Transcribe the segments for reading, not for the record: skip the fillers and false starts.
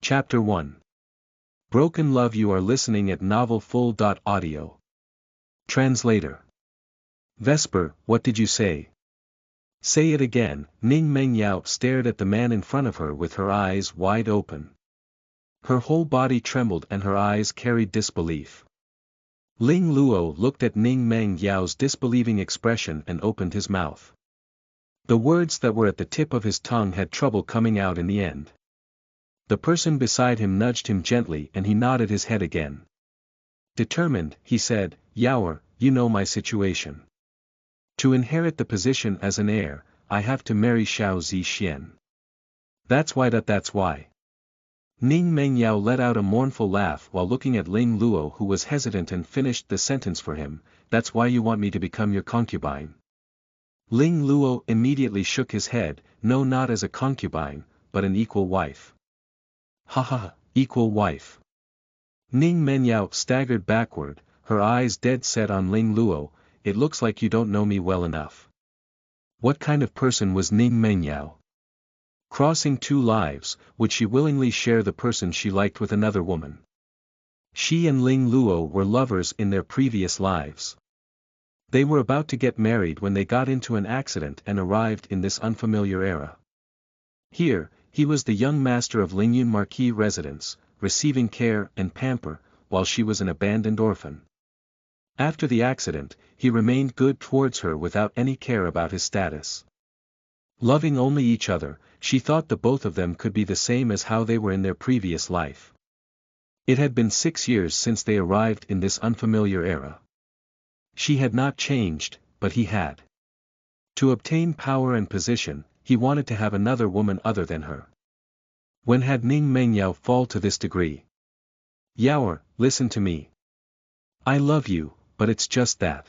Chapter 1. Broken Love. You are listening at novelfull.audio. Translator. Vesper, what did you say? Say it again. Ning Mengyao stared at the man in front of her with her eyes wide open. Her whole body trembled and her eyes carried disbelief. Ling Luo looked at Ning Mengyao's disbelieving expression and opened his mouth. The words that were at the tip of his tongue had trouble coming out in the end. The person beside him nudged him gently and he nodded his head again. Determined, he said, Yaoer, you know my situation. To inherit the position as an heir, I have to marry Xiao Zixien. That's why. Ning Mengyao let out a mournful laugh while looking at Ling Luo, who was hesitant, and finished the sentence for him. That's why you want me to become your concubine. Ling Luo immediately shook his head. No, not as a concubine, but an equal wife. Ha, equal wife. Ning Mengyao staggered backward, her eyes dead set on Ling Luo. It looks like you don't know me well enough. What kind of person was Ning Mengyao? Crossing two lives, would she willingly share the person she liked with another woman? She and Ling Luo were lovers in their previous lives. They were about to get married when they got into an accident and arrived in this unfamiliar era. Here, he was the young master of Lingyun Marquis residence, receiving care and pamper, while she was an abandoned orphan. After the accident, he remained good towards her without any care about his status. Loving only each other, she thought the both of them could be the same as how they were in their previous life. It had been 6 years since they arrived in this unfamiliar era. She had not changed, but he had. To obtain power and position, he wanted to have another woman other than her. When had Ning Mengyao fall to this degree? Yaoer, listen to me. I love you, but it's just that.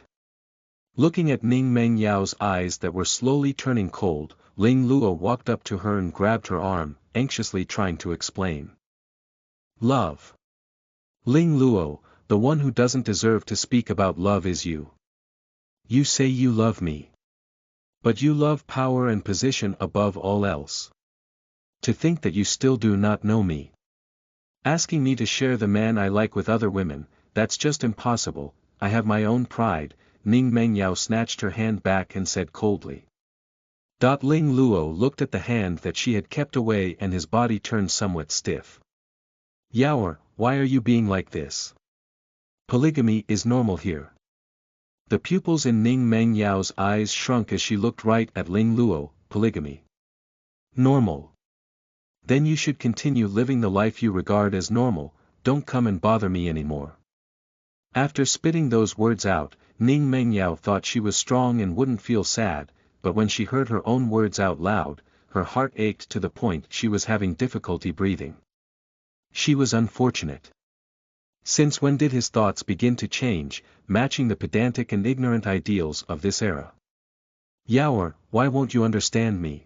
Looking at Ning Mengyao's eyes that were slowly turning cold, Ling Luo walked up to her and grabbed her arm, anxiously trying to explain. Love. Ling Luo, the one who doesn't deserve to speak about love is you. You say you love me. But you love power and position above all else. To think that you still do not know me. Asking me to share the man I like with other women, that's just impossible. I have my own pride. Ning Mengyao snatched her hand back and said coldly. Ling Luo looked at the hand that she had kept away and his body turned somewhat stiff. Yaoer, why are you being like this? Polygamy is normal here. The pupils in Ning Mengyao's eyes shrunk as she looked right at Ling Luo. Polygamy. Normal. Then you should continue living the life you regard as normal. Don't come and bother me anymore. After spitting those words out, Ning Mengyao thought she was strong and wouldn't feel sad, but when she heard her own words out loud, her heart ached to the point she was having difficulty breathing. She was unfortunate. Since when did his thoughts begin to change, matching the pedantic and ignorant ideals of this era? Yaoer, why won't you understand me?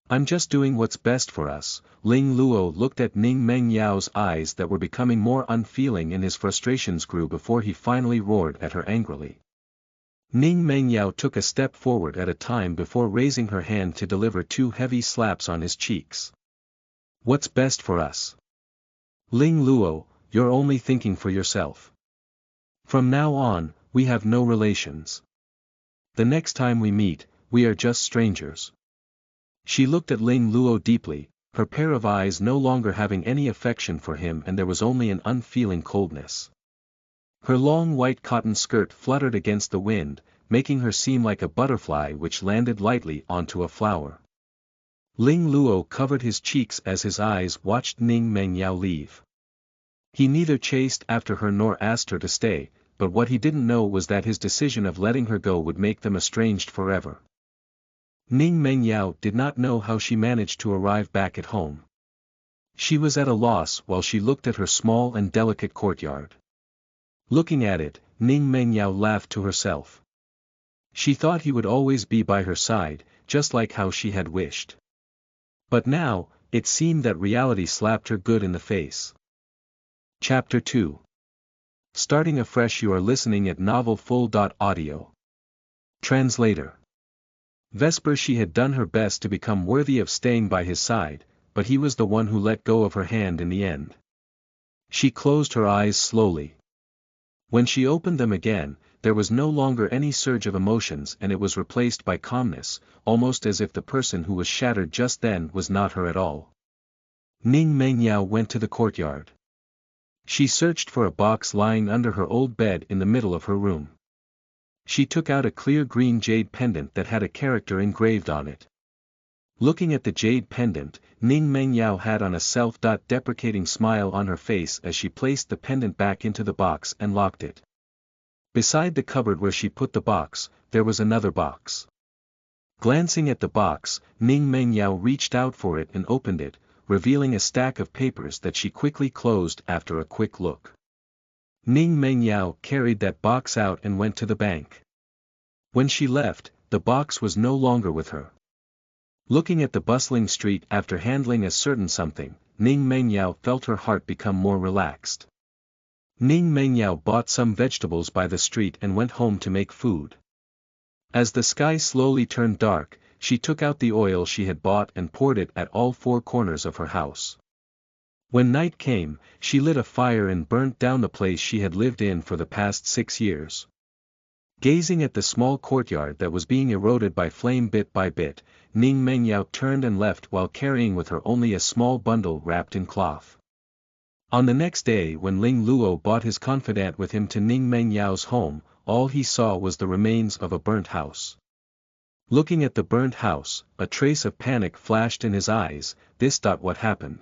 I'm just doing what's best for us. Ling Luo looked at Ning Mengyao's eyes that were becoming more unfeeling and his frustrations grew before he finally roared at her angrily. Ning Mengyao took a step forward at a time before raising her hand to deliver 2 heavy slaps on his cheeks. What's best for us? Ling Luo, you're only thinking for yourself. From now on, we have no relations. The next time we meet, we are just strangers. She looked at Ling Luo deeply, her pair of eyes no longer having any affection for him, and there was only an unfeeling coldness. Her long white cotton skirt fluttered against the wind, making her seem like a butterfly which landed lightly onto a flower. Ling Luo covered his cheeks as his eyes watched Ning Mengyao leave. He neither chased after her nor asked her to stay, but what he didn't know was that his decision of letting her go would make them estranged forever. Ning Mengyao did not know how she managed to arrive back at home. She was at a loss while she looked at her small and delicate courtyard. Looking at it, Ning Mengyao laughed to herself. She thought he would always be by her side, just like how she had wished. But now, it seemed that reality slapped her good in the face. Chapter 2. Starting afresh. You are listening at novelfull.audio. Translator. Vesper. She had done her best to become worthy of staying by his side, but he was the one who let go of her hand in the end. She closed her eyes slowly. When she opened them again, there was no longer any surge of emotions and it was replaced by calmness, almost as if the person who was shattered just then was not her at all. Ning Mengyao went to the courtyard. She searched for a box lying under her old bed in the middle of her room. She took out a clear green jade pendant that had a character engraved on it. Looking at the jade pendant, Ning Mengyao had on a self-deprecating smile on her face as she placed the pendant back into the box and locked it. Beside the cupboard where she put the box, there was another box. Glancing at the box, Ning Mengyao reached out for it and opened it, revealing a stack of papers that she quickly closed after a quick look. Ning Mengyao carried that box out and went to the bank. When she left, the box was no longer with her. Looking at the bustling street after handling a certain something, Ning Mengyao felt her heart become more relaxed. Ning Mengyao bought some vegetables by the street and went home to make food. As the sky slowly turned dark, she took out the oil she had bought and poured it at all four corners of her house. When night came, she lit a fire and burnt down the place she had lived in for the past 6 years. Gazing at the small courtyard that was being eroded by flame bit by bit, Ning Mengyao turned and left while carrying with her only a small bundle wrapped in cloth. On the next day when Ling Luo brought his confidant with him to Ning Mengyao's home, all he saw was the remains of a burnt house. Looking at the burnt house, a trace of panic flashed in his eyes. What happened?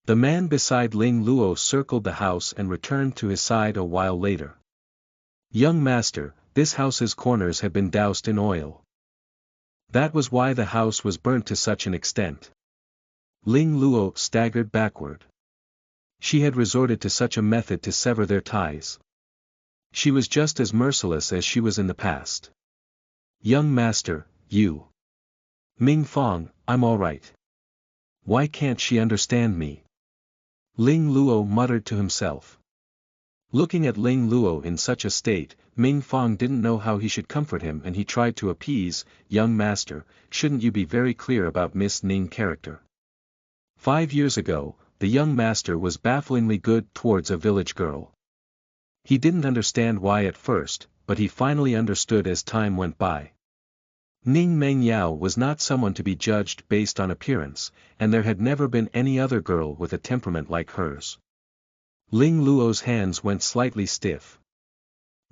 The man beside Ling Luo circled the house and returned to his side a while later. Young master, this house's corners had been doused in oil. That was why the house was burnt to such an extent. Ling Luo staggered backward. She had resorted to such a method to sever their ties. She was just as merciless as she was in the past. Young master, you. Ming Fong, I'm all right. Why can't she understand me? Ling Luo muttered to himself. Looking at Ling Luo in such a state, Ming Fong didn't know how he should comfort him and he tried to appease. Young master, shouldn't you be very clear about Miss Ning's character? 5 years ago, the young master was bafflingly good towards a village girl. He didn't understand why at first, but he finally understood as time went by. Ning Mengyao was not someone to be judged based on appearance, and there had never been any other girl with a temperament like hers. Ling Luo's hands went slightly stiff.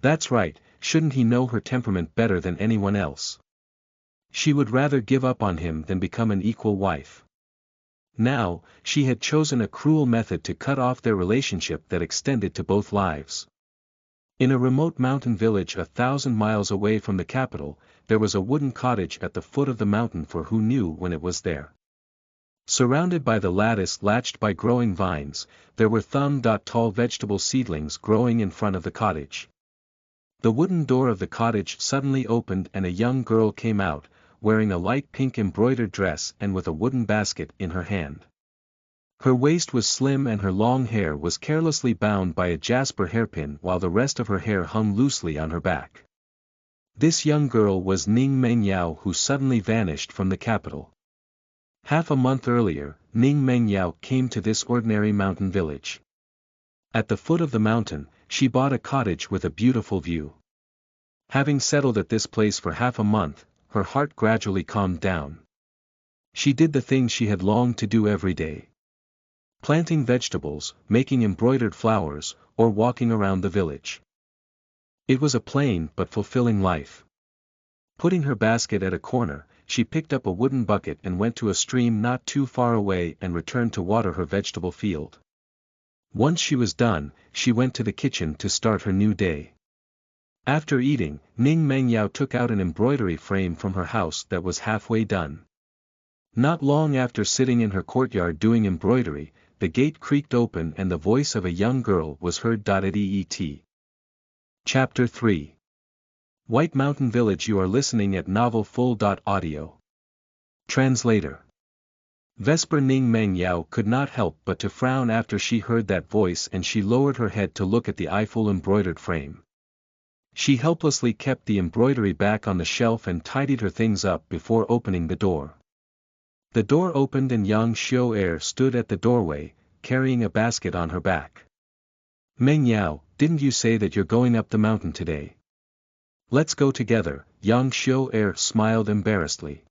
That's right, shouldn't he know her temperament better than anyone else? She would rather give up on him than become an equal wife. Now, she had chosen a cruel method to cut off their relationship that extended to both lives. In a remote mountain village 1,000 miles away from the capital, there was a wooden cottage at the foot of the mountain for who knew when it was there. Surrounded by the lattice latched by growing vines, there were thumb-tall vegetable seedlings growing in front of the cottage. The wooden door of the cottage suddenly opened and a young girl came out, wearing a light pink embroidered dress and with a wooden basket in her hand. Her waist was slim and her long hair was carelessly bound by a jasper hairpin while the rest of her hair hung loosely on her back. This young girl was Ning Mengyao, who suddenly vanished from the capital. Half a month earlier, Ning Mengyao came to this ordinary mountain village. At the foot of the mountain, she bought a cottage with a beautiful view. Having settled at this place for half a month, her heart gradually calmed down. She did the things she had longed to do every day. Planting vegetables, making embroidered flowers, or walking around the village. It was a plain but fulfilling life. Putting her basket at a corner, she picked up a wooden bucket and went to a stream not too far away and returned to water her vegetable field. Once she was done, she went to the kitchen to start her new day. After eating, Ning Mengyao took out an embroidery frame from her house that was halfway done. Not long after sitting in her courtyard doing embroidery, the gate creaked open and the voice of a young girl was heard. Et. Chapter 3. White Mountain Village. You are listening at novelfull.audio. Translator. Vesper Ning Mengyao could not help but to frown after she heard that voice and she lowered her head to look at the eyeful embroidered frame. She helplessly kept the embroidery back on the shelf and tidied her things up before opening the door. The door opened and Yang Xiao stood at the doorway, carrying a basket on her back. Meng Yao, didn't you say that you're going up the mountain today? Let's go together, Yang Xiao smiled embarrassedly.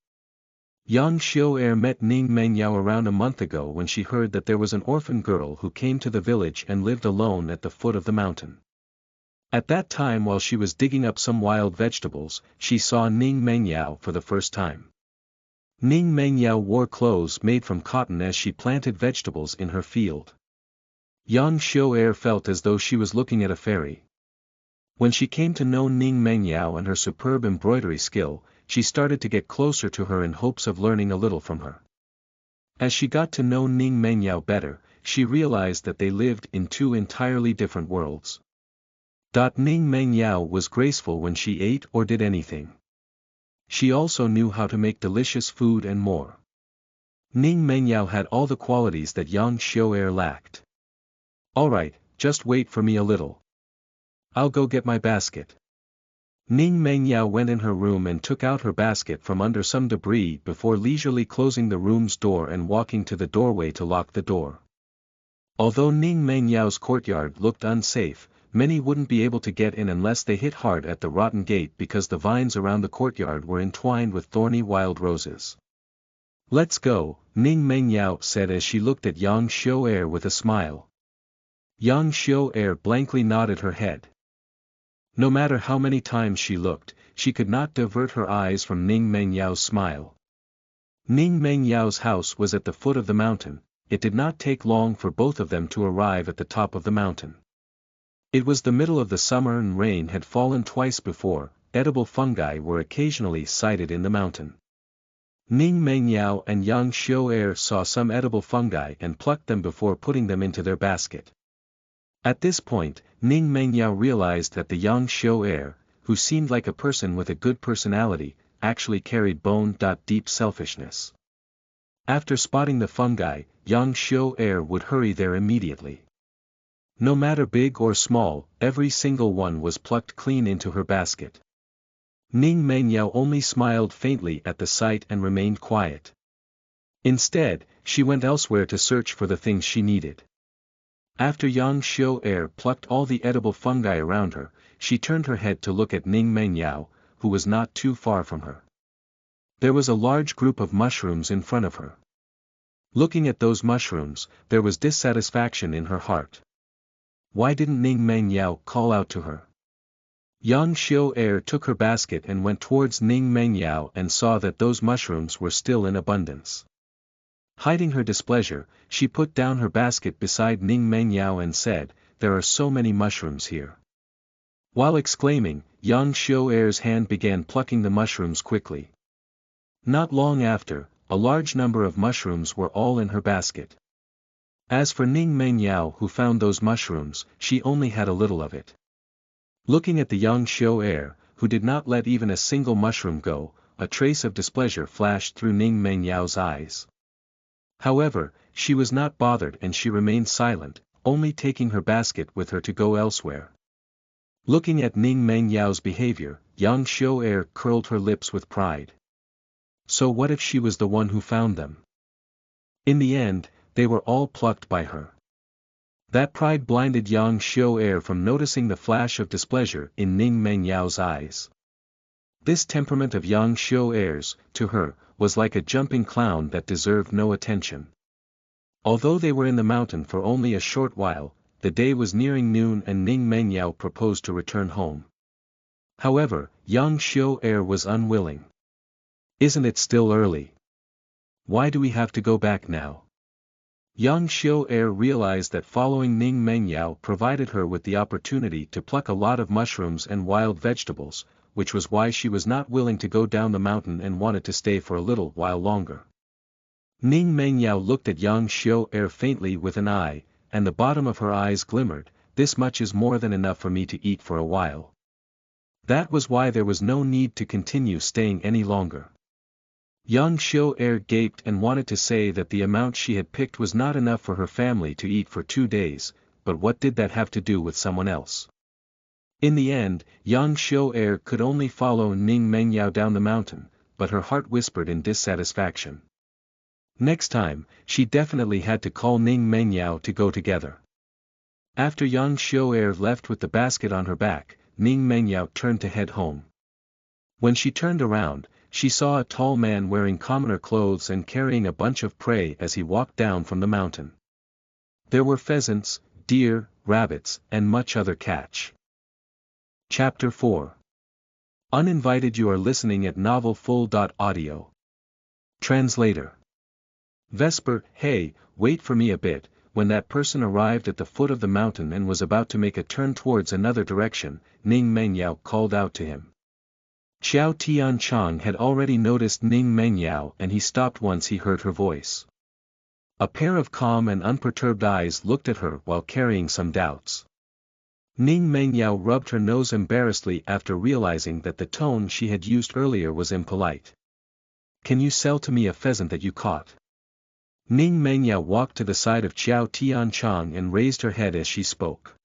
Yang Xiao met Ning Meng Yao around a month ago when she heard that there was an orphan girl who came to the village and lived alone at the foot of the mountain. At that time, while she was digging up some wild vegetables, she saw Ning Meng Yao for the first time. Ning Meng Yao wore clothes made from cotton as she planted vegetables in her field. Yang Xiao felt as though she was looking at a fairy. When she came to know Ning Meng Yao and her superb embroidery skill, she started to get closer to her in hopes of learning a little from her. As she got to know Ning Meng Yao better, she realized that they lived in two entirely different worlds. Ning Meng Yao was graceful when she ate or did anything. She also knew how to make delicious food and more. Ning Meng Yao had all the qualities that Yang Xiao lacked. Alright, just wait for me a little. I'll go get my basket. Ning Meng Yao went in her room and took out her basket from under some debris before leisurely closing the room's door and walking to the doorway to lock the door. Although Ning Meng Yao's courtyard looked unsafe, many wouldn't be able to get in unless they hit hard at the rotten gate because the vines around the courtyard were entwined with thorny wild roses. Let's go, Ning Meng Yao said as she looked at Yang Xiao with a smile. Yang Xiao blankly nodded her head. No matter how many times she looked, she could not divert her eyes from Ning Meng Yao's smile. Ning Meng Yao's house was at the foot of the mountain. It did not take long for both of them to arrive at the top of the mountain. It was the middle of the summer and rain had fallen twice before. Edible fungi were occasionally sighted in the mountain. Ning Meng Yao and Yang Xiao saw some edible fungi and plucked them before putting them into their basket. At this point, Ning Meng Yao realized that the Yang Xiao, who seemed like a person with a good personality, actually carried bone-deep selfishness. After spotting the fungi, Yang Xiao would hurry there immediately. No matter big or small, every single one was plucked clean into her basket. Ning Meng Yao only smiled faintly at the sight and remained quiet. Instead, she went elsewhere to search for the things she needed. After Yang Xiao plucked all the edible fungi around her, she turned her head to look at Ning Meng Yao, who was not too far from her. There was a large group of mushrooms in front of her. Looking at those mushrooms, there was dissatisfaction in her heart. Why didn't Ning Meng Yao call out to her? Yang Xiao took her basket and went towards Ning Meng Yao and saw that those mushrooms were still in abundance. Hiding her displeasure, she put down her basket beside Ning Meng Yao and said, "There are so many mushrooms here." While exclaiming, Yang Xiao's hand began plucking the mushrooms quickly. Not long after, a large number of mushrooms were all in her basket. As for Ning Meng Yao, who found those mushrooms, she only had a little of it. Looking at the Yang Xiao, who did not let even a single mushroom go, a trace of displeasure flashed through Ning Meng Yao's eyes. However, she was not bothered and she remained silent, only taking her basket with her to go elsewhere. Looking at Ning Meng Yao's behavior, Yang Xiao curled her lips with pride. So what if she was the one who found them? In the end, they were all plucked by her. That pride blinded Yang Xiao from noticing the flash of displeasure in Ning Meng Yao's eyes. This temperament of Yang Xiao's, to her, was like a jumping clown that deserved no attention. Although they were in the mountain for only a short while, the day was nearing noon and Ning Meng Yao proposed to return home. However, Yang Xiao was unwilling. "Isn't it still early? Why do we have to go back now?" Yang Xiao realized that following Ning Meng Yao provided her with the opportunity to pluck a lot of mushrooms and wild vegetables, which was why she was not willing to go down the mountain and wanted to stay for a little while longer. Ning Meng Yao looked at Yang Xiao faintly with an eye, and the bottom of her eyes glimmered. "This much is more than enough for me to eat for a while." That was why there was no need to continue staying any longer. Yang Xiao gaped and wanted to say that the amount she had picked was not enough for her family to eat for 2 days, but what did that have to do with someone else? In the end, Yang Xiao could only follow Ning Meng Yao down the mountain, but her heart whispered in dissatisfaction. Next time, she definitely had to call Ning Mengyao to go together. After Yang Xiao left with the basket on her back, Ning Mengyao turned to head home. When she turned around, she saw a tall man wearing commoner clothes and carrying a bunch of prey as he walked down from the mountain. There were pheasants, deer, rabbits, and much other catch. Chapter 4. Uninvited. You are listening at novelfull.audio. Translator. Vesper, hey, wait for me a bit. When that person arrived at the foot of the mountain and was about to make a turn towards another direction, Ning Mengyao called out to him. Xiao Tianchang had already noticed Ning Mengyao and he stopped once he heard her voice. A pair of calm and unperturbed eyes looked at her while carrying some doubts. Ning Mengyao rubbed her nose embarrassedly after realizing that the tone she had used earlier was impolite. Can you sell to me a pheasant that you caught? Ning Mengyao walked to the side of Xiao Tianchang and raised her head as she spoke.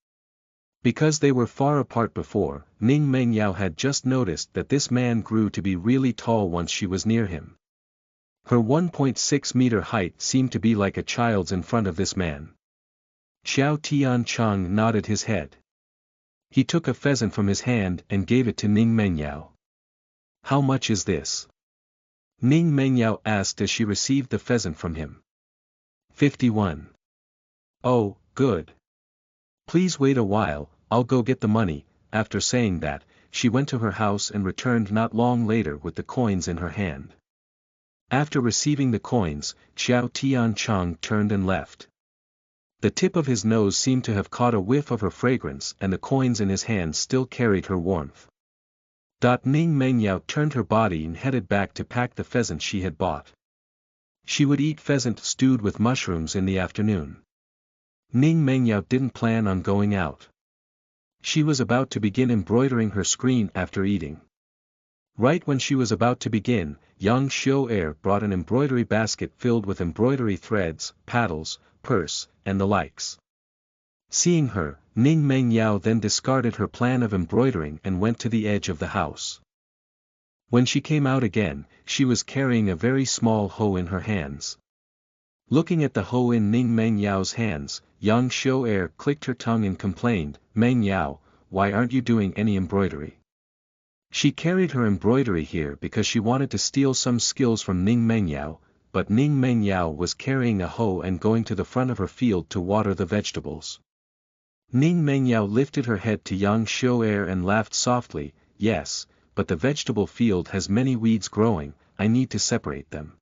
Because they were far apart before, Ning Mengyao had just noticed that this man grew to be really tall once she was near him. Her 1.6-meter height seemed to be like a child's in front of this man. Xiao Tianchang nodded his head. He took a pheasant from his hand and gave it to Ning Mengyao. How much is this? Ning Mengyao asked as she received the pheasant from him. 51. Oh, good. Please wait a while, I'll go get the money. After saying that, she went to her house and returned not long later with the coins in her hand. After receiving the coins, Xiao Tianchang turned and left. The tip of his nose seemed to have caught a whiff of her fragrance and the coins in his hand still carried her warmth. Ning Mengyao turned her body and headed back to pack the pheasant she had bought. She would eat pheasant stewed with mushrooms in the afternoon. Ning Mengyao didn't plan on going out. She was about to begin embroidering her screen after eating. Right when she was about to begin, Yang Xiao brought an embroidery basket filled with embroidery threads, paddles, purse, and the likes. Seeing her, Ning Mengyao then discarded her plan of embroidering and went to the edge of the house. When she came out again, she was carrying a very small hoe in her hands. Looking at the hoe in Ning Mengyao's hands, Yang Xiao clicked her tongue and complained, Mengyao, why aren't you doing any embroidery? She carried her embroidery here because she wanted to steal some skills from Ning Mengyao, but Ning Mengyao was carrying a hoe and going to the front of her field to water the vegetables. Ning Mengyao lifted her head to Yang Xiao and laughed softly, yes, but the vegetable field has many weeds growing, I need to separate them.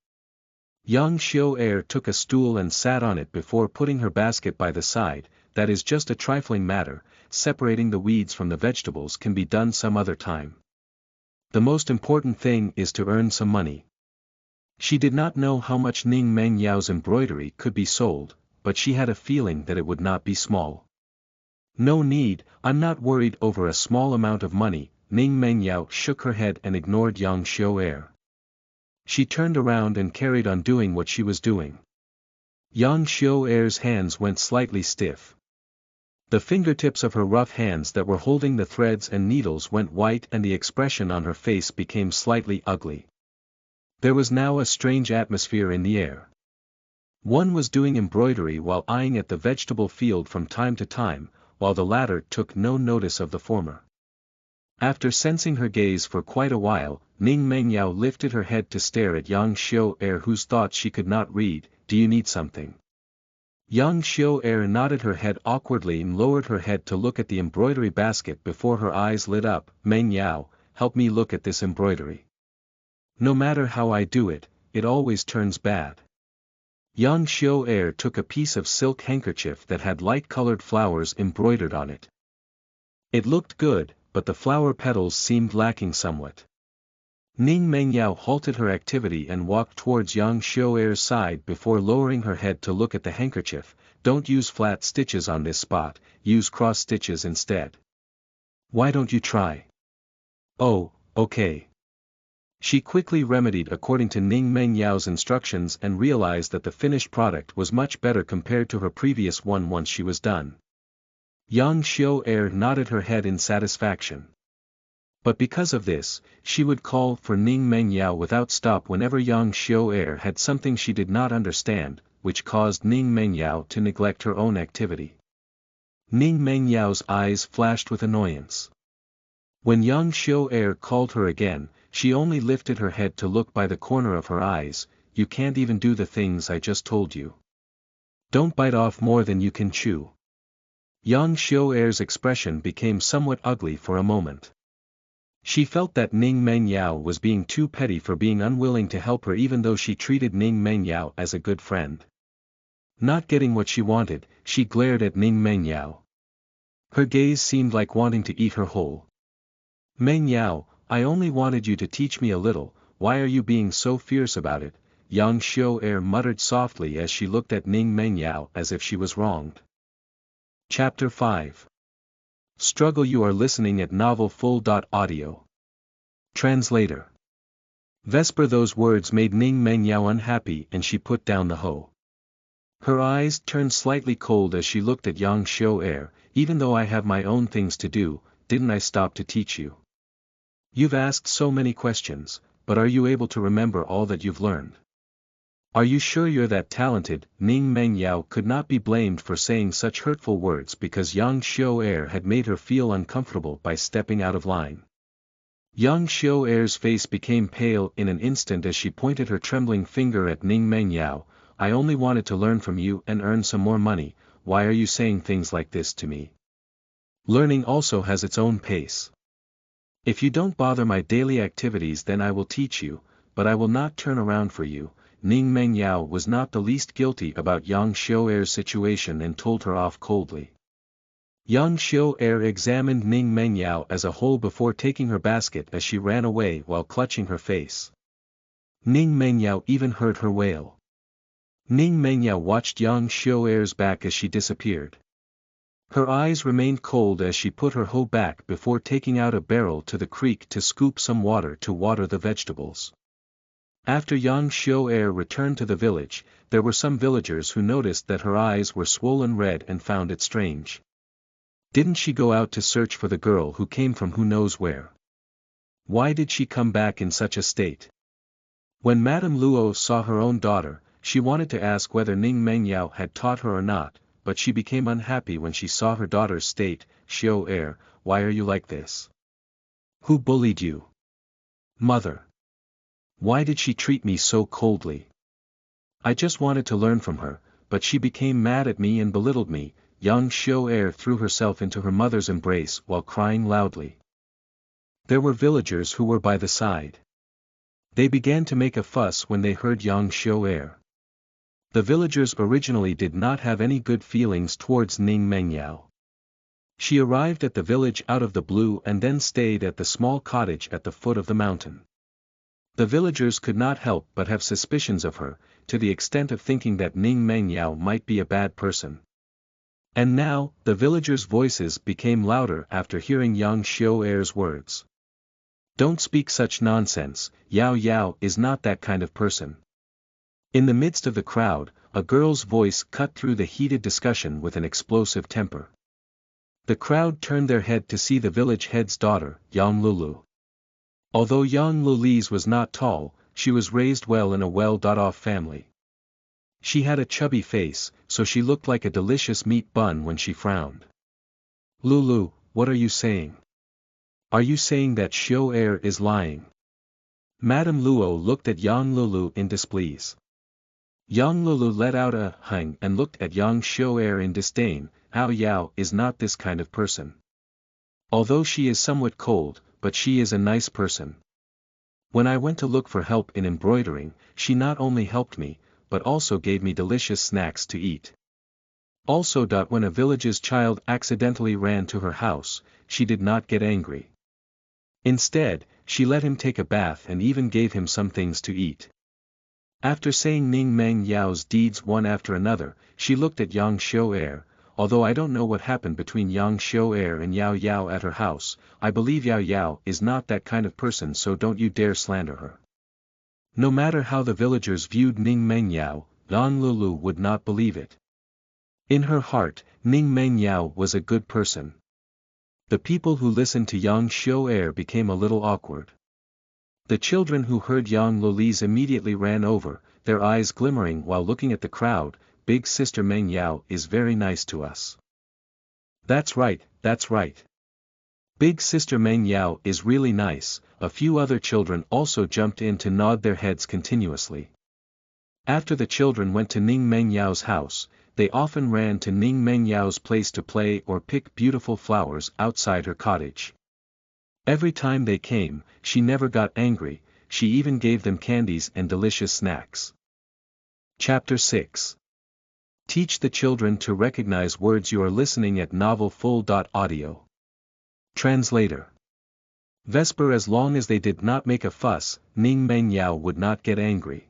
Yang Xiao took a stool and sat on it before putting her basket by the side. That is just a trifling matter, separating the weeds from the vegetables can be done some other time. The most important thing is to earn some money. She did not know how much Ning Mengyao's embroidery could be sold, but she had a feeling that it would not be small. No need, I'm not worried over a small amount of money. Ning Mengyao shook her head and ignored Yang Xiao. She turned around and carried on doing what she was doing. Yang Xiao's hands went slightly stiff. The fingertips of her rough hands that were holding the threads and needles went white and the expression on her face became slightly ugly. There was now a strange atmosphere in the air. One was doing embroidery while eyeing at the vegetable field from time to time, while the latter took no notice of the former. After sensing her gaze for quite a while, Ning Mengyao lifted her head to stare at Yang Xiao whose thoughts she could not read. Do you need something? Yang Xiao nodded her head awkwardly and lowered her head to look at the embroidery basket before her eyes lit up. Mengyao, help me look at this embroidery. No matter how I do it, it always turns bad. Yang Xiao took a piece of silk handkerchief that had light-colored flowers embroidered on it. It looked good, but the flower petals seemed lacking somewhat. Ning Mengyao halted her activity and walked towards Yang Xiao's side before lowering her head to look at the handkerchief. Don't use flat stitches on this spot, use cross stitches instead. Why don't you try? Oh, okay. She quickly remedied according to Ning Mengyao's instructions and realized that the finished product was much better compared to her previous one once she was done. Yang Xiao nodded her head in satisfaction. But because of this, she would call for Ning Mengyao without stop whenever Yang Xiao had something she did not understand, which caused Ning Mengyao to neglect her own activity. Ning Mengyao's eyes flashed with annoyance. When Yang Xiao called her again, she only lifted her head to look by the corner of her eyes. You can't even do the things I just told you. Don't bite off more than you can chew. Yang Xiao's expression became somewhat ugly for a moment. She felt that Ning Mengyao was being too petty for being unwilling to help her even though she treated Ning Mengyao as a good friend. Not getting what she wanted, she glared at Ning Mengyao. Her gaze seemed like wanting to eat her whole. Mengyao, I only wanted you to teach me a little, why are you being so fierce about it? Yang Xiao muttered softly as she looked at Ning Mengyao as if she was wronged. Chapter 5. Struggle. You are listening at novelfull.audio. Translator. Vesper. Those words made Ning Mengyao unhappy and she put down the hoe. Her eyes turned slightly cold as she looked at Yang Xiao. Even though I have my own things to do, didn't I stop to teach you? You've asked so many questions, but are you able to remember all that you've learned? Are you sure you're that talented? Ning Mengyao could not be blamed for saying such hurtful words because Yang Xiao had made her feel uncomfortable by stepping out of line. Yang Xiao's face became pale in an instant as she pointed her trembling finger at Ning Mengyao. I only wanted to learn from you and earn some more money, why are you saying things like this to me? Learning also has its own pace. If you don't bother my daily activities then I will teach you, but I will not turn around for you. Ning Mengyao was not the least guilty about Yang Xiao's situation and told her off coldly. Yang Xiao examined Ning Mengyao as a whole before taking her basket as she ran away while clutching her face. Ning Mengyao even heard her wail. Ning Mengyao watched Yang Xiao's back as she disappeared. Her eyes remained cold as she put her hoe back before taking out a barrel to the creek to scoop some water to water the vegetables. After Yang Xiao returned to the village, there were some villagers who noticed that her eyes were swollen red and found it strange. Didn't she go out to search for the girl who came from who knows where? Why did she come back in such a state? When Madame Luo saw her own daughter, she wanted to ask whether Ning Mengyao had taught her or not, but she became unhappy when she saw her daughter's state. Xiao, why are you like this? Who bullied you? Mother. Why did she treat me so coldly? I just wanted to learn from her, but she became mad at me and belittled me. Yang Xiao threw herself into her mother's embrace while crying loudly. There were villagers who were by the side. They began to make a fuss when they heard Yang Xiao. The villagers originally did not have any good feelings towards Ning Mengyao. She arrived at the village out of the blue and then stayed at the small cottage at the foot of the mountain. The villagers could not help but have suspicions of her, to the extent of thinking that Ning Mengyao might be a bad person. And now, the villagers' voices became louder after hearing Yang Xiao's words. Don't speak such nonsense, Yao Yao is not that kind of person. In the midst of the crowd, a girl's voice cut through the heated discussion with an explosive temper. The crowd turned their head to see the village head's daughter, Yang Lulu. Although Yang Luli's was not tall, she was raised well in a well-off family. She had a chubby face, so she looked like a delicious meat bun when she frowned. Lulu, what are you saying? Are you saying that Xiao is lying? Madame Luo looked at Yang Lulu in displease. Yang Lulu let out a hung and looked at Yang Xiao in disdain. Hao Yao is not this kind of person. Although she is somewhat cold, but she is a nice person. When I went to look for help in embroidering, she not only helped me, but also gave me delicious snacks to eat. Also. When a village's child accidentally ran to her house, she did not get angry. Instead, she let him take a bath and even gave him some things to eat. After saying Ning Mengyao's deeds one after another, she looked at Yang Xiao. Although I don't know what happened between Yang Xiao and Yao Yao at her house, I believe Yao Yao is not that kind of person, so don't you dare slander her. No matter how the villagers viewed Ning Mengyao, Yang Lulu would not believe it. In her heart, Ning Mengyao was a good person. The people who listened to Yang Xiu became a little awkward. The children who heard Yang Luli's immediately ran over, their eyes glimmering while looking at the crowd. Big sister Meng Yao is very nice to us. That's right, that's right. Big sister Meng Yao is really nice. A few other children also jumped in to nod their heads continuously. After the children went to Ning Meng Yao's house, they often ran to Ning Meng Yao's place to play or pick beautiful flowers outside her cottage. Every time they came, she never got angry, she even gave them candies and delicious snacks. Chapter 6. Teach the children to recognize words. You are listening at novelfull.audio. Translator. Vesper. As long as they did not make a fuss, Ning Meng Yao would not get angry.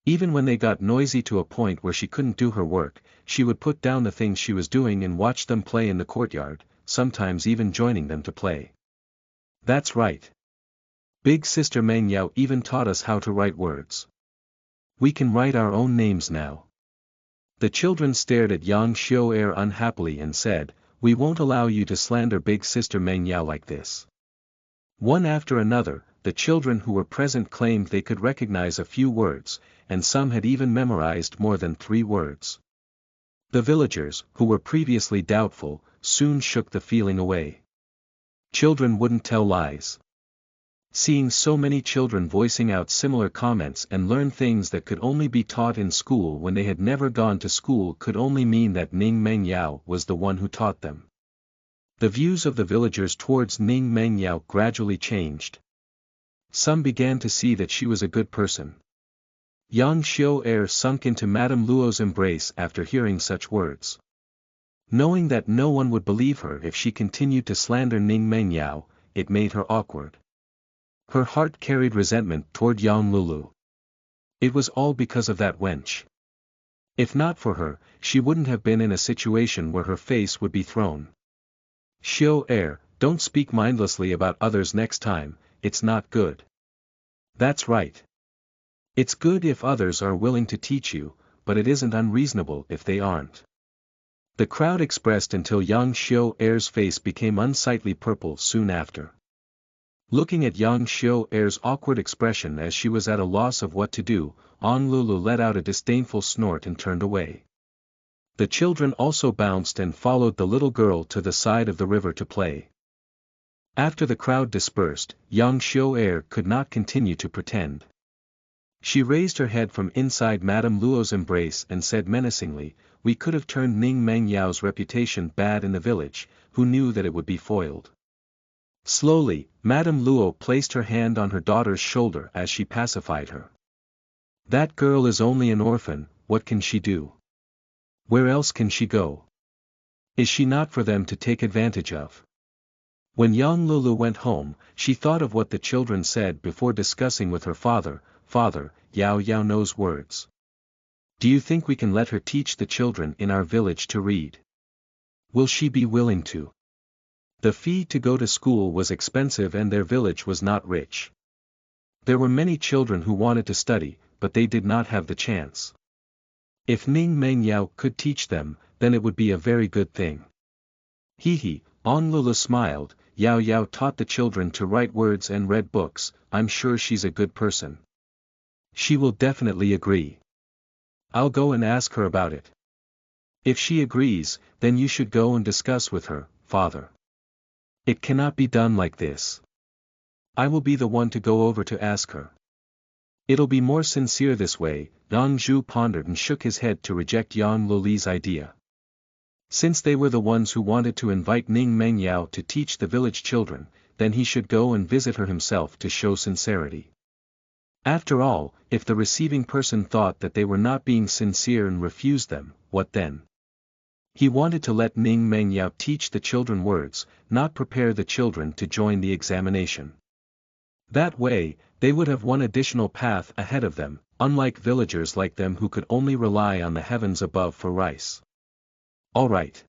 Even when they got noisy to a point where she couldn't do her work, she would put down the things she was doing and watch them play in the courtyard, sometimes even joining them to play. That's right. Big sister Meng Yao even taught us how to write words. We can write our own names now. The children stared at Yang Xiu unhappily and said, "We won't allow you to slander big sister Meng Yao like this." One after another, the children who were present claimed they could recognize a few words, and some had even memorized more than 3 words. The villagers, who were previously doubtful, soon shook the feeling away. Children wouldn't tell lies. Seeing so many children voicing out similar comments and learn things that could only be taught in school when they had never gone to school could only mean that Ning Meng Yao was the one who taught them. The views of the villagers towards Ning Meng Yao gradually changed. Some began to see that she was a good person. Yang Xiu sunk into Madame Luo's embrace after hearing such words. Knowing that no one would believe her if she continued to slander Ning Meng Yao, it made her awkward. Her heart carried resentment toward Yang Lulu. It was all because of that wench. If not for her, she wouldn't have been in a situation where her face would be thrown. Xiu, don't speak mindlessly about others next time, it's not good. That's right. It's good if others are willing to teach you, but it isn't unreasonable if they aren't. The crowd expressed until Yang Xiu's face became unsightly purple soon after. Looking at Yang Xiu's awkward expression as she was at a loss of what to do, Ang Lulu let out a disdainful snort and turned away. The children also bounced and followed the little girl to the side of the river to play. After the crowd dispersed, Yang Xiu could not continue to pretend. She raised her head from inside Madame Luo's embrace and said menacingly, "We could have turned Ning Meng Yao's reputation bad in the village, who knew that it would be foiled." Slowly, Madame Luo placed her hand on her daughter's shoulder as she pacified her. "That girl is only an orphan, what can she do? Where else can she go? Is she not for them to take advantage of?" When Yang Lulu went home, she thought of what the children said before discussing with her father. "Father, Yao Yao knows words. Do you think we can let her teach the children in our village to read? Will she be willing to?" The fee to go to school was expensive and their village was not rich. There were many children who wanted to study, but they did not have the chance. If Ning Meng Yao could teach them, then it would be a very good thing. Hee, Ang Lulu smiled. Yao Yao taught the children to write words and read books. I'm sure she's a good person. She will definitely agree. I'll go and ask her about it. If she agrees, then you should go and discuss with her, father. It cannot be done like this. I will be the one to go over to ask her. It'll be more sincere this way. Yang Zhu pondered and shook his head to reject Yang Luli's idea. Since they were the ones who wanted to invite Ning Meng Yao to teach the village children, then he should go and visit her himself to show sincerity. After all, if the receiving person thought that they were not being sincere and refused them, what then? He wanted to let Ning Meng Yao teach the children words, not prepare the children to join the examination. That way, they would have one additional path ahead of them, unlike villagers like them who could only rely on the heavens above for rice. All right.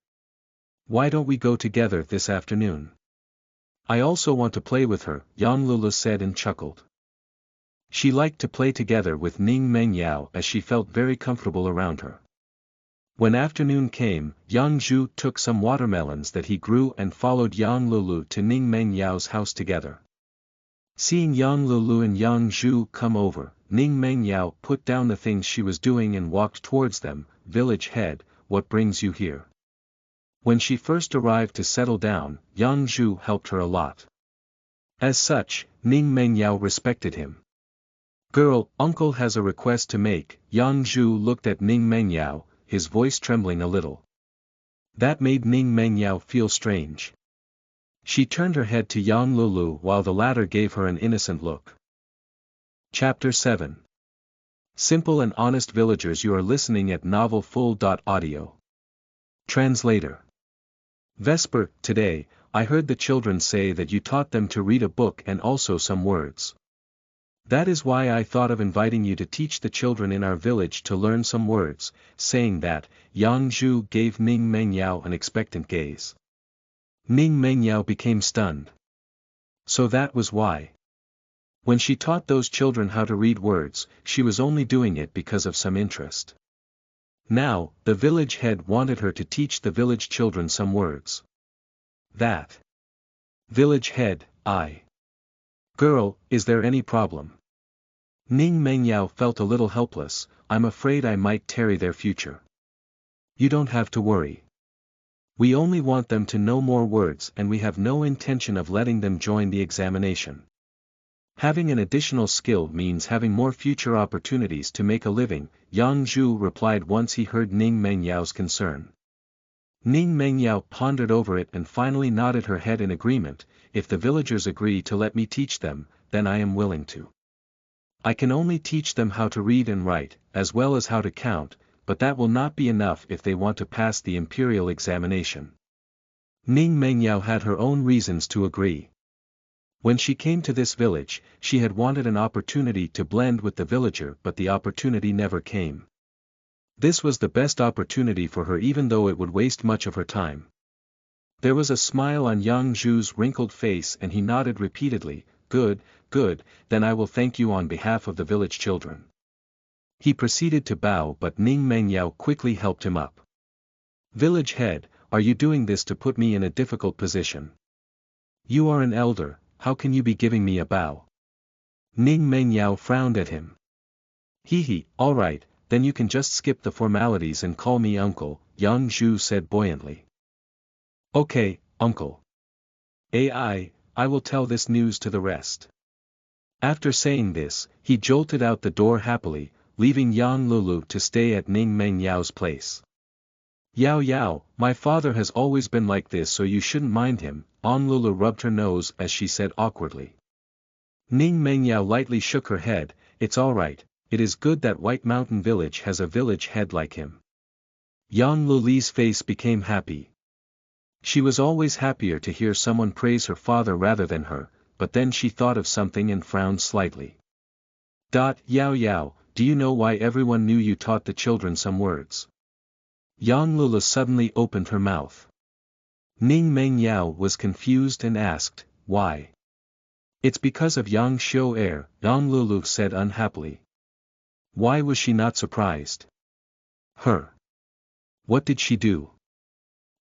Why don't we go together this afternoon? I also want to play with her, Yang Lulu said and chuckled. She liked to play together with Ning Meng Yao as she felt very comfortable around her. When afternoon came, Yang Zhu took some watermelons that he grew and followed Yang Lulu to Ning Meng Yao's house together. Seeing Yang Lulu and Yang Zhu come over, Ning Meng Yao put down the things she was doing and walked towards them. Village head, what brings you here? When she first arrived to settle down, Yang Zhu helped her a lot. As such, Ning Meng Yao respected him. Girl, uncle has a request to make. Yang Zhu looked at Ning Meng Yao, his voice trembling a little. That made Ning Meng Yao feel strange. She turned her head to Yang Lulu while the latter gave her an innocent look. Chapter 7. Simple and honest villagers. You are listening at novelfull.audio. Translator. Vesper, today, I heard the children say that you taught them to read a book and also some words. That is why I thought of inviting you to teach the children in our village to learn some words. Saying that, Yang Zhu gave Ning Meng Yao an expectant gaze. Ning Meng Yao became stunned. So that was why. When she taught those children how to read words, she was only doing it because of some interest. Now, the village head wanted her to teach the village children some words. That. Village head, Girl, is there any problem? Ning Meng Yao felt a little helpless. I'm afraid I might tarry their future. You don't have to worry. We only want them to know more words and we have no intention of letting them join the examination. Having an additional skill means having more future opportunities to make a living, Yang Zhu replied once he heard Ning Meng Yao's concern. Ning Meng Yao pondered over it and finally nodded her head in agreement. If the villagers agree to let me teach them, then I am willing to. I can only teach them how to read and write, as well as how to count, but that will not be enough if they want to pass the imperial examination. Ning Meng Yao had her own reasons to agree. When she came to this village, she had wanted an opportunity to blend with the villager but the opportunity never came. This was the best opportunity for her even though it would waste much of her time. There was a smile on Yang Zhu's wrinkled face and he nodded repeatedly. Good, good, then I will thank you on behalf of the village children. He proceeded to bow but Ning Meng Yao quickly helped him up. Village head, are you doing this to put me in a difficult position? You are an elder, how can you be giving me a bow? Ning Meng Yao frowned at him. Alright, then you can just skip the formalities and call me uncle, Yang Zhu said buoyantly. Okay, uncle. I will tell this news to the rest. After saying this, he jolted out the door happily, leaving Yang Lulu to stay at Ning Meng Yao's place. Yao, my father has always been like this so you shouldn't mind him. Lulu rubbed her nose as she said awkwardly. Ning Meng Yao lightly shook her head. It's alright, it is good that White Mountain Village has a village head like him. Yang Lulu's face became happy. She was always happier to hear someone praise her father rather than her, but then she thought of something and frowned slightly. Yao, do you know why everyone knew you taught the children some words? Yang Lulu suddenly opened her mouth. Ning Meng Yao was confused and asked, why? It's because of Yang Xiu Air, Yang Lulu said unhappily. Why was she not surprised? Her. What did she do?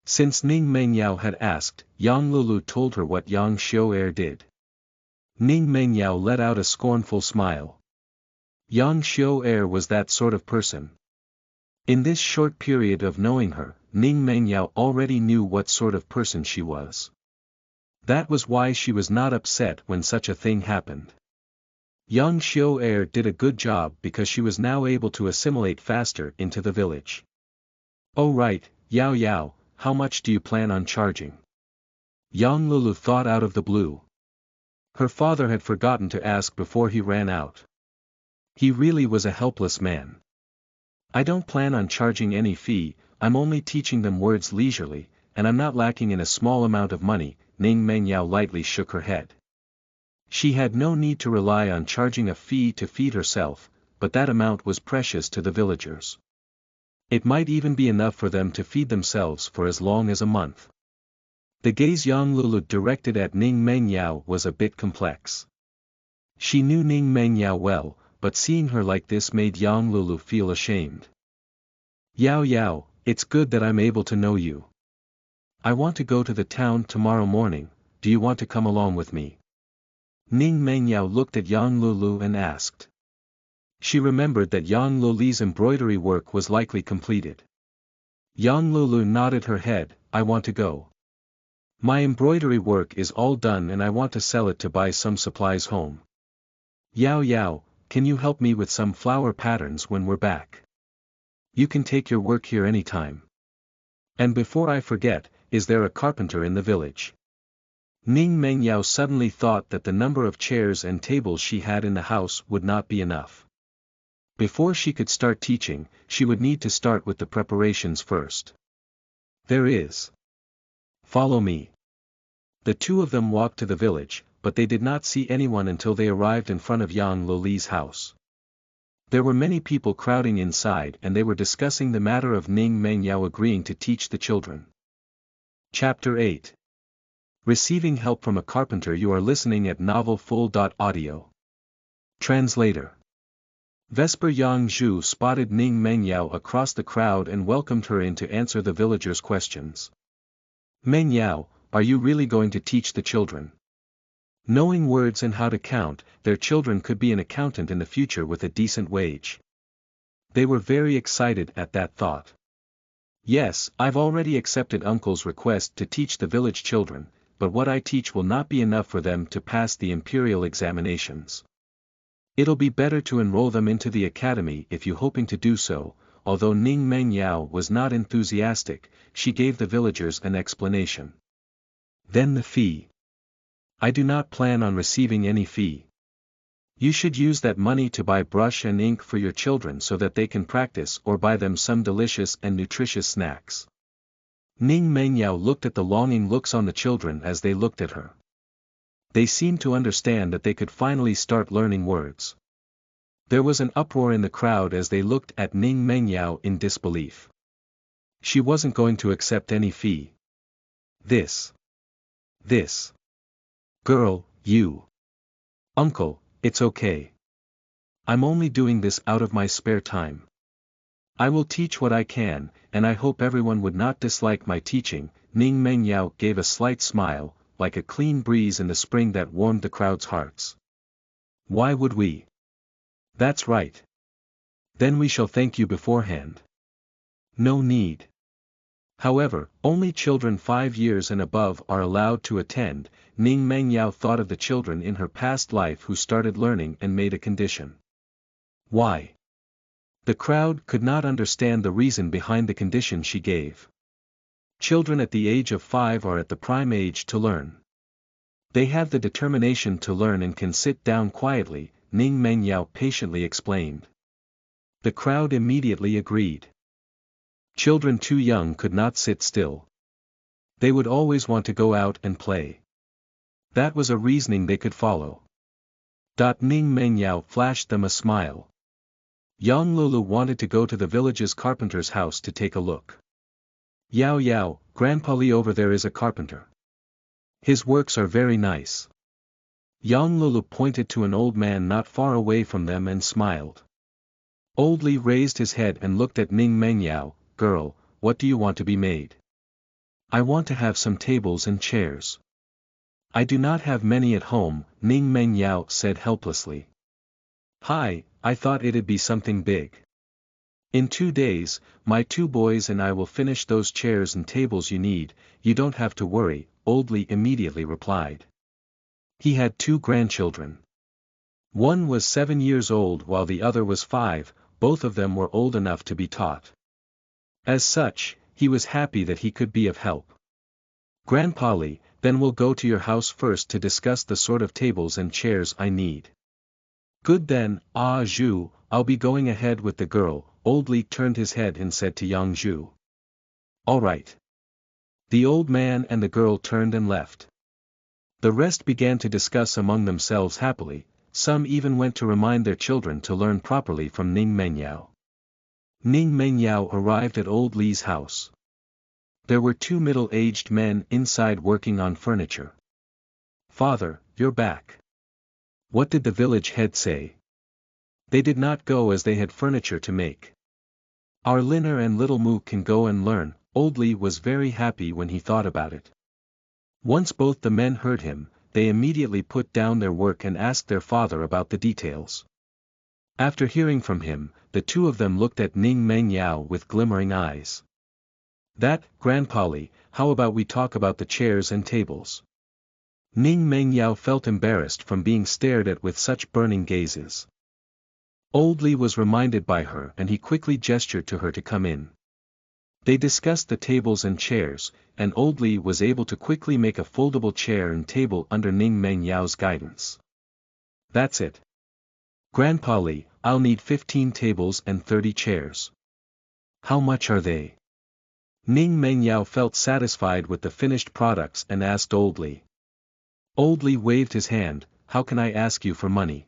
Since Ning Meng Yao had asked, Yang Lulu told her what Yang Xiu Air did. Ning Meng Yao let out a scornful smile. Yang Xiu Air was that sort of person. In this short period of knowing her, Ning Meng Yao already knew what sort of person she was. That was why she was not upset when such a thing happened. Yang Xiu Air did a good job because she was now able to assimilate faster into the village. Oh right, Yao, how much do you plan on charging? Yang Lulu thought out of the blue. Her father had forgotten to ask before he ran out. He really was a helpless man. I don't plan on charging any fee, I'm only teaching them words leisurely, and I'm not lacking in a small amount of money. Ning Meng Yao lightly shook her head. She had no need to rely on charging a fee to feed herself, but that amount was precious to the villagers. It might even be enough for them to feed themselves for as long as a month. The gaze Yang Lulu directed at Ning Meng Yao was a bit complex. She knew Ning Meng Yao well, but seeing her like this made Yang Lulu feel ashamed. Yao, it's good that I'm able to know you. I want to go to the town tomorrow morning, do you want to come along with me? Ning Mengyao looked at Yang Lulu and asked. She remembered that Yang Luli's embroidery work was likely completed. Yang Lulu nodded her head, I want to go. My embroidery work is all done and I want to sell it to buy some supplies home. Yao Yao, can you help me with some flower patterns when we're back? You can take your work here anytime. And before I forget, is there a carpenter in the village? Ning Mengyao suddenly thought that the number of chairs and tables she had in the house would not be enough. Before she could start teaching, she would need to start with the preparations first. There is. Follow me. The two of them walked to the village, but they did not see anyone until they arrived in front of Yang Loli's house. There were many people crowding inside and they were discussing the matter of Ning Mengyao agreeing to teach the children. Chapter 8. Receiving help from a carpenter. You are listening at novelfull.audio. Translator. Vesper Yang Zhu spotted Ning Mengyao across the crowd and welcomed her in to answer the villagers' questions. Mengyao, are you really going to teach the children? Knowing words and how to count, their children could be an accountant in the future with a decent wage. They were very excited at that thought. Yes, I've already accepted Uncle's request to teach the village children, but what I teach will not be enough for them to pass the imperial examinations. It'll be better to enroll them into the academy if you hoping to do so. Although Ning Mengyao was not enthusiastic, she gave the villagers an explanation. Then the fee. I do not plan on receiving any fee. You should use that money to buy brush and ink for your children so that they can practice or buy them some delicious and nutritious snacks. Ning Mengyao looked at the longing looks on the children as they looked at her. They seemed to understand that they could finally start learning words. There was an uproar in the crowd as they looked at Ning Mengyao in disbelief. She wasn't going to accept any fee. This girl, you. Uncle, it's okay. I'm only doing this out of my spare time. I will teach what I can, and I hope everyone would not dislike my teaching. Ning Mengyao gave a slight smile, like a clean breeze in the spring that warmed the crowd's hearts. Why would we? That's right. Then we shall thank you beforehand. No need. However, only children 5 years and above are allowed to attend. Ning Mengyao thought of the children in her past life who started learning and made a condition. Why? The crowd could not understand the reason behind the condition she gave. Children at the age of 5 are at the prime age to learn. They have the determination to learn and can sit down quietly, Ning Mengyao patiently explained. The crowd immediately agreed. Children too young could not sit still. They would always want to go out and play. That was a reasoning they could follow. Ning Mengyao flashed them a smile. Yang Lulu wanted to go to the village's carpenter's house to take a look. Yao Yao, Grandpa Li over there is a carpenter. His works are very nice. Yang Lulu pointed to an old man not far away from them and smiled. Old Li raised his head and looked at Ning Mengyao. Girl, what do you want to be made? I want to have some tables and chairs. I do not have many at home, Ning Mengyao said helplessly. Hi, I thought it'd be something big. In 2 days, my 2 boys and I will finish those chairs and tables you need, you don't have to worry, Old Li immediately replied. He had 2 grandchildren. One was 7 years old while the other was 5, both of them were old enough to be taught. As such, he was happy that he could be of help. Grandpa Li, then we'll go to your house first to discuss the sort of tables and chairs I need. Good then, Zhu, I'll be going ahead with the girl. Old Li turned his head and said to Yang Zhu. All right. The old man and the girl turned and left. The rest began to discuss among themselves happily, some even went to remind their children to learn properly from Ning Mengyao. Ning Mengyao arrived at Old Li's house. There were 2 middle-aged men inside working on furniture. Father, you're back. What did the village head say? They did not go as they had furniture to make. Our Linner and little Moo can go and learn. Old Lee was very happy when he thought about it. Once both the men heard him, they immediately put down their work and asked their father about the details. After hearing from him, the two of them looked at Ning Meng Yao with glimmering eyes. That, Grandpa Lee, how about we talk about the chairs and tables? Ning Meng Yao felt embarrassed from being stared at with such burning gazes. Old Lee was reminded by her and he quickly gestured to her to come in. They discussed the tables and chairs, and Old Lee was able to quickly make a foldable chair and table under Ning Meng Yao's guidance. That's it. Grandpa Lee, I'll need 15 tables and 30 chairs. How much are they? Ning Meng Yao felt satisfied with the finished products and asked Old Lee. Old Lee waved his hand, how can I ask you for money?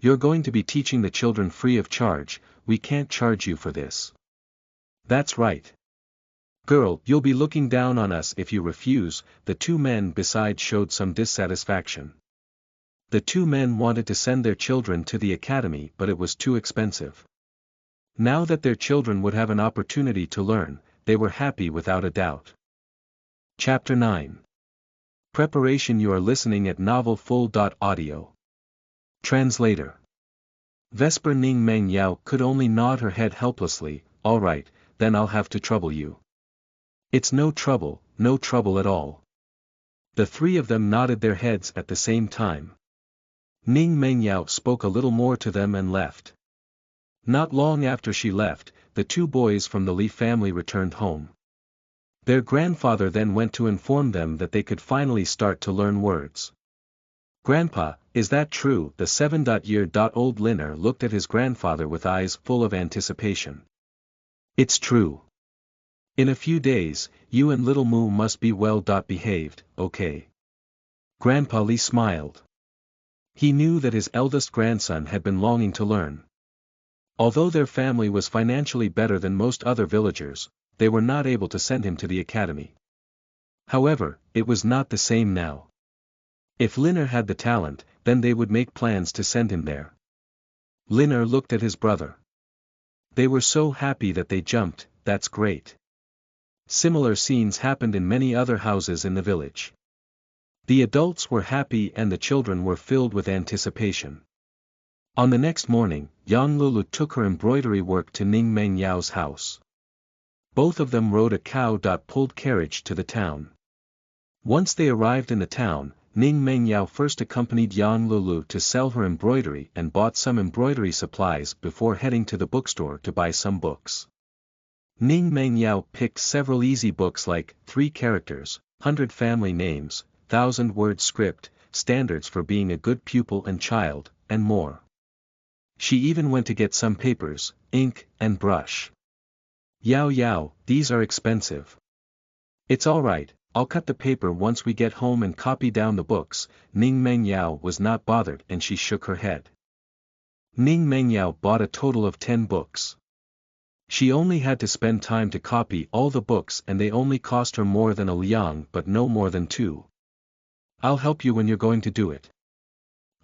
You're going to be teaching the children free of charge, we can't charge you for this. That's right. Girl, you'll be looking down on us if you refuse. The two men besides showed some dissatisfaction. The two men wanted to send their children to the academy but it was too expensive. Now that their children would have an opportunity to learn, they were happy without a doubt. Chapter 9. Preparation. You are listening at novelfull.audio. Translator. Vesper. Ning Meng Yao could only nod her head helplessly. All right, then I'll have to trouble you. It's no trouble at all. The three of them nodded their heads at the same time. Ning Meng Yao spoke a little more to them and left. Not long after she left, the two boys from the Lee family returned home. Their grandfather then went to inform them that they could finally start to learn words. Grandpa, is that true? The 7-year-old Linner looked at his grandfather with eyes full of anticipation. It's true. In a few days, you and little Moo must be well behaved, okay? Grandpa Lee smiled. He knew that his eldest grandson had been longing to learn. Although their family was financially better than most other villagers, they were not able to send him to the academy. However, it was not the same now. If Linner had the talent, then they would make plans to send him there. Linner looked at his brother. They were so happy that they jumped. That's great. Similar scenes happened in many other houses in the village. The adults were happy and the children were filled with anticipation. On the next morning, Yang Lulu took her embroidery work to Ning Meng Yao's house. Both of them rode a cow-pulled carriage to the town. Once they arrived in the town, Ning Meng Yao first accompanied Yang Lulu to sell her embroidery and bought some embroidery supplies before heading to the bookstore to buy some books. Ning Meng Yao picked several easy books like 3 characters, 100 family names, 1,000-word script, standards for being a good pupil and child, and more. She even went to get some papers, ink, and brush. Yao, these are expensive. It's alright, I'll cut the paper once we get home and copy down the books. Ning Meng Yao was not bothered and she shook her head. Ning Meng Yao bought a total of 10 books. She only had to spend time to copy all the books and they only cost her more than a liang but no more than 2. I'll help you when you're going to do it.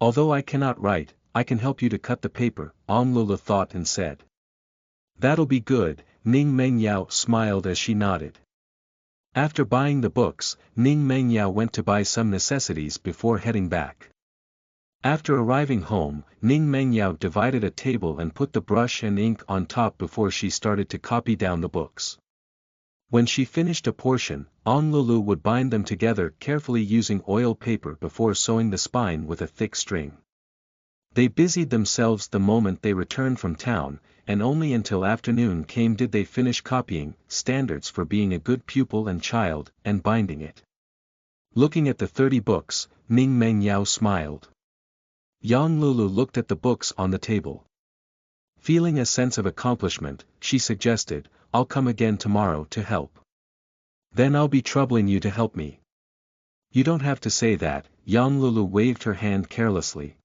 Although I cannot write, I can help you to cut the paper, Lula thought and said. That'll be good, Ning Meng Yao smiled as she nodded. After buying the books, Ning Meng Yao went to buy some necessities before heading back. After arriving home, Ning Meng Yao divided a table and put the brush and ink on top before she started to copy down the books. When she finished a portion, Lulu would bind them together carefully using oil paper before sewing the spine with a thick string. They busied themselves the moment they returned from town, and only until afternoon came did they finish copying standards for being a good pupil and child, and binding it. Looking at the 30 books, Ning Meng Yao smiled. Yang Lulu looked at the books on the table. Feeling a sense of accomplishment, she suggested, I'll come again tomorrow to help. Then I'll be troubling you to help me. You don't have to say that, Yang Lulu waved her hand carelessly.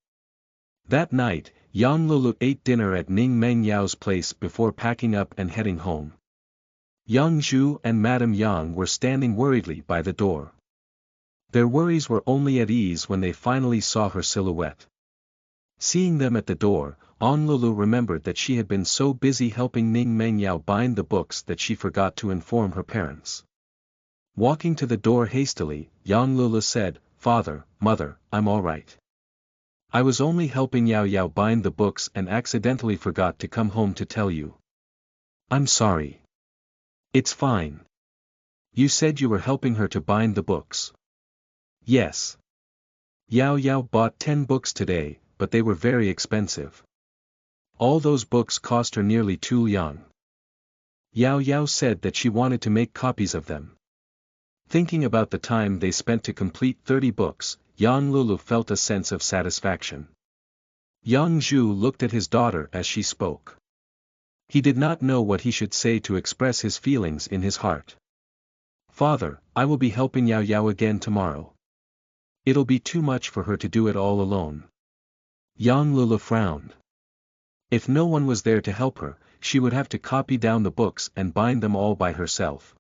That night, Yang Lulu ate dinner at Ning Meng Yao's place before packing up and heading home. Yang Zhu and Madame Yang were standing worriedly by the door. Their worries were only at ease when they finally saw her silhouette. Seeing them at the door, Lulu remembered that she had been so busy helping Ning Mengyao bind the books that she forgot to inform her parents. Walking to the door hastily, Lulu said, "Father, Mother, I'm all right. I was only helping Yao Yao bind the books and accidentally forgot to come home to tell you. I'm sorry." "It's fine. You said you were helping her to bind the books." "Yes. Yao Yao bought 10 books today, but they were very expensive. All those books cost her nearly 2 yuan. Yao Yao said that she wanted to make copies of them." Thinking about the time they spent to complete 30 books, Yang Lulu felt a sense of satisfaction. Yang Zhu looked at his daughter as she spoke. He did not know what he should say to express his feelings in his heart. "Father, I will be helping Yao Yao again tomorrow. It'll be too much for her to do it all alone." Yang Lulu frowned. If no one was there to help her, she would have to copy down the books and bind them all by herself.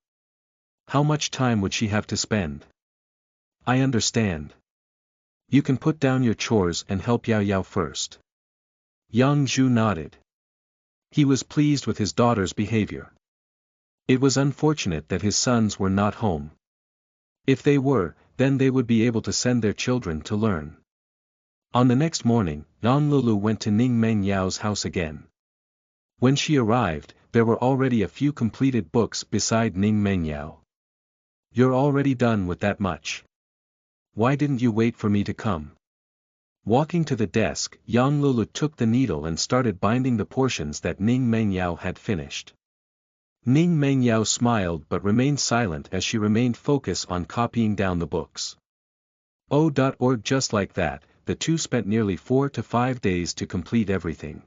How much time would she have to spend? "I understand. You can put down your chores and help Yao Yao first." Yang Zhu nodded. He was pleased with his daughter's behavior. It was unfortunate that his sons were not home. If they were, then they would be able to send their children to learn. On the next morning, Yang Lulu went to Ning Mengyao's house again. When she arrived, there were already a few completed books beside Ning Mengyao. "You're already done with that much. Why didn't you wait for me to come?" Walking to the desk, Yang Lulu took the needle and started binding the portions that Ning Mengyao had finished. Ning Mengyao smiled but remained silent as she remained focused on copying down the books. Oh. Just like that, the two spent nearly 4 to 5 days to complete everything.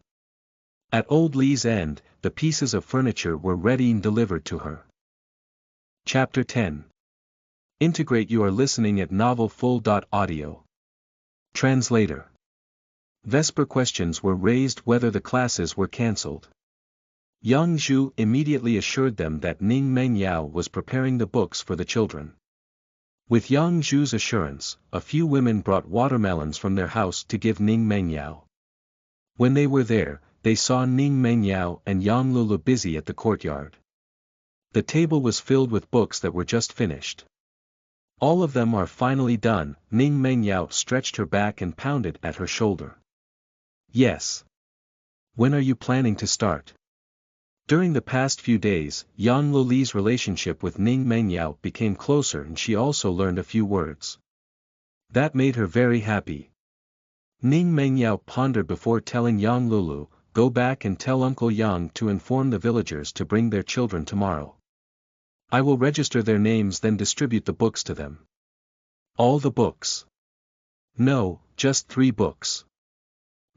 At Old Li's end, the pieces of furniture were ready and delivered to her. Chapter 10. Integrate. You are listening at novelfull.audio. Translator. Vesper questions were raised whether the classes were cancelled. Yang Zhu immediately assured them that Ning Mengyao was preparing the books for the children. With Yang Zhu's assurance, a few women brought watermelons from their house to give Ning Mengyao. When they were there, they saw Ning Mengyao and Yang Lulu busy at the courtyard. The table was filled with books that were just finished. "All of them are finally done," Ning Mengyao stretched her back and pounded at her shoulder. "Yes. When are you planning to start?" During the past few days, Yang Luli's relationship with Ning Mengyao became closer and she also learned a few words. That made her very happy. Ning Mengyao pondered before telling Yang Lulu, "Go back and tell Uncle Yang to inform the villagers to bring their children tomorrow. I will register their names, then distribute the books to them." "All the books?" "No, just 3 books.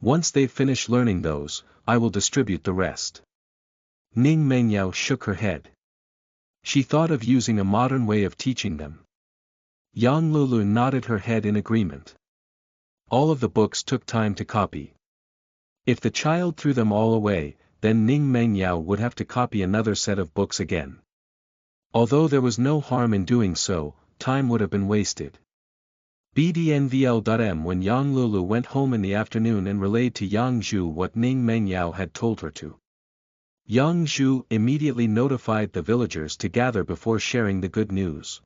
Once they finish learning those, I will distribute the rest." Ning Mengyao shook her head. She thought of using a modern way of teaching them. Yang Lulu nodded her head in agreement. All of the books took time to copy. If the child threw them all away, then Ning Mengyao would have to copy another set of books again. Although there was no harm in doing so, time would have been wasted. BDNVL.M. When Yang Lulu went home in the afternoon and relayed to Yang Zhu what Ning Mengyao had told her to. Yang Zhu immediately notified the villagers to gather before sharing the good news.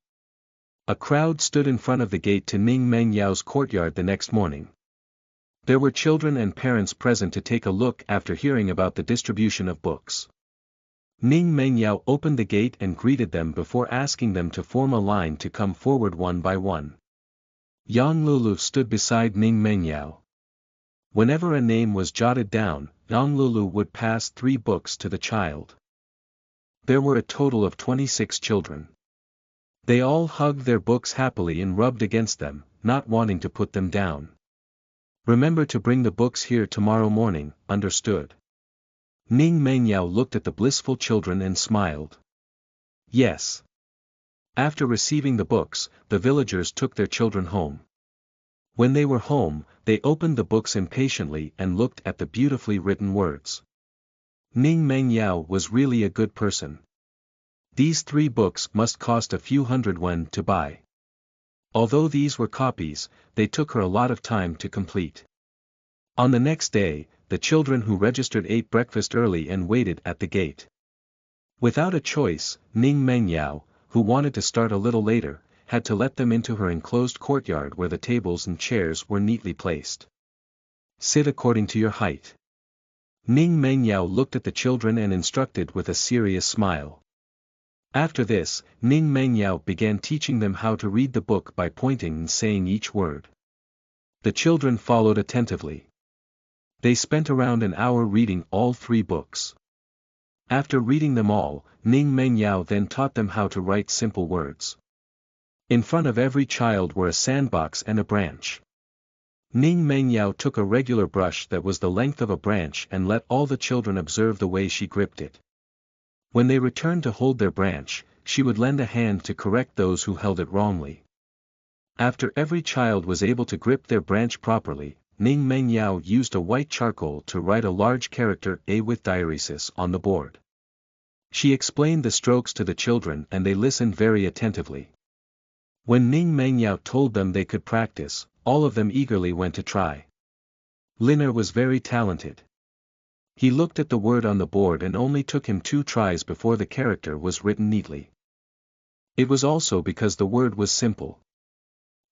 A crowd stood in front of the gate to Ning Mengyao's courtyard the next morning. There were children and parents present to take a look after hearing about the distribution of books. Ning Mengyao opened the gate and greeted them before asking them to form a line to come forward one by one. Yang Lulu stood beside Ning Mengyao. Whenever a name was jotted down, Yang Lulu would pass 3 books to the child. There were a total of 26 children. They all hugged their books happily and rubbed against them, not wanting to put them down. "Remember to bring the books here tomorrow morning, understood?" Ning Mengyao looked at the blissful children and smiled. "Yes." After receiving the books, the villagers took their children home. When they were home, they opened the books impatiently and looked at the beautifully written words. Ning Mengyao was really a good person. These 3 books must cost a few hundred yuan to buy. Although these were copies, they took her a lot of time to complete. On the next day, the children who registered ate breakfast early and waited at the gate. Without a choice, Ning Mengyao, who wanted to start a little later, had to let them into her enclosed courtyard where the tables and chairs were neatly placed. Sit according to your height. Ning Mengyao looked at the children and instructed with a serious smile. After this, Ning Mengyao began teaching them how to read the book by pointing and saying each word. The children followed attentively. They spent around an hour reading all 3 books. After reading them all, Ning Mengyao then taught them how to write simple words. In front of every child were a sandbox and a branch. Ning Mengyao took a regular brush that was the length of a branch and let all the children observe the way she gripped it. When they returned to hold their branch, she would lend a hand to correct those who held it wrongly. After every child was able to grip their branch properly, Ning Mengyao used a white charcoal to write a large character A with diaeresis on the board. She explained the strokes to the children and they listened very attentively. When Ning Mengyao told them they could practice, all of them eagerly went to try. Liner was very talented. He looked at the word on the board and only took him 2 tries before the character was written neatly. It was also because the word was simple.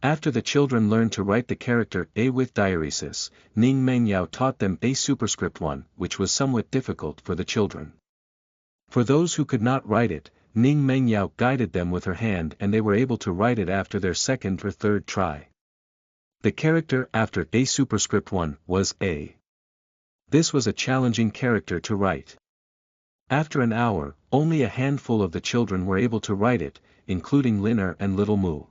After the children learned to write the character A with diaeresis, Ning Mengyao taught them A superscript 1, which was somewhat difficult for the children. For those who could not write it, Ning Mengyao guided them with her hand and they were able to write it after their 2nd or 3rd try. The character after A superscript 1 was A. This was a challenging character to write. After an hour, only a handful of the children were able to write it, including Liner and Little Moo.